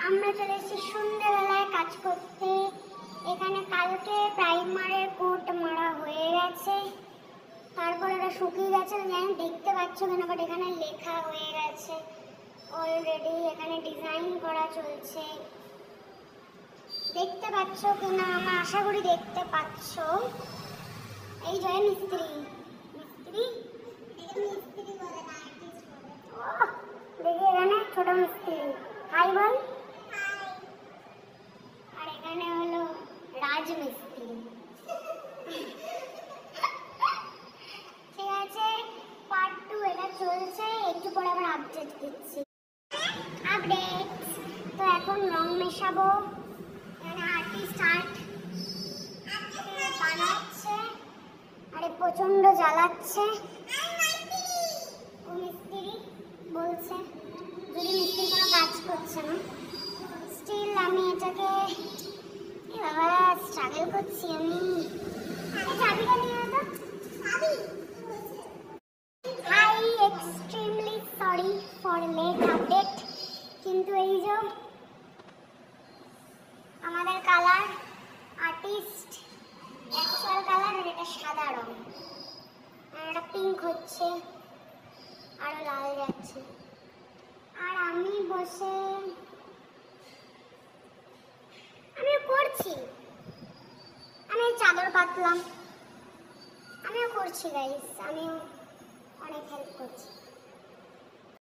আমরা চলে এসেছি সন্ধ্যেবেলায় কাজ করতে। এখানে কালকে প্রাইমারের কোট মারা হয়ে গেছে, তারপর এটা শুকিয়ে গেছে, জানি দেখতে পাচ্ছ কেন, বাট এখানে লেখা হয়ে গেছে অলরেডি। এখানে ডিজাইন করা চলছে, দেখতে পাচ্ছ কিনা আমরা আশা করি দেখতে পাচ্ছ। এই জয় মিস্ত্রি, মিস্ত্রি দেখি এখানে ছোট মিস্ত্রি, হাই বল। আর এখানে হলো রাজমিস্ত্রি। ঠিক আছে, পার্ট 2 এটা চলছে, একটু পরে আবার আপডেট দিচ্ছি। আপডেট তো এখন রং মেশাবো। এখানে আর্টিস্ট আর্ট বানাচ্ছে, আরে প্রচন্ড জ্বালাচ্ছে। ও মিস্ত্রি বলছে যদি মিস্ত্রি কোনো কাজ করছে না, স্টিল আমি এটাকে বাবা স্ট্রাগল করছি আমি। চাবিটা নিয়ে তো। Hi, extremely sorry for late update, কিন্তু এই যে আমাদের কালার আর্টিস্ট অ্যাকচুয়াল কালার, আর এটা সাদা রং, আর এটা পিঙ্ক হচ্ছে, আরো লাল যাচ্ছে। আর আমি বসে আমিও করছি, আমি চাদর পাতলাম, আমিও করছি গাইস, আমিও অনেক হেল্প করছি।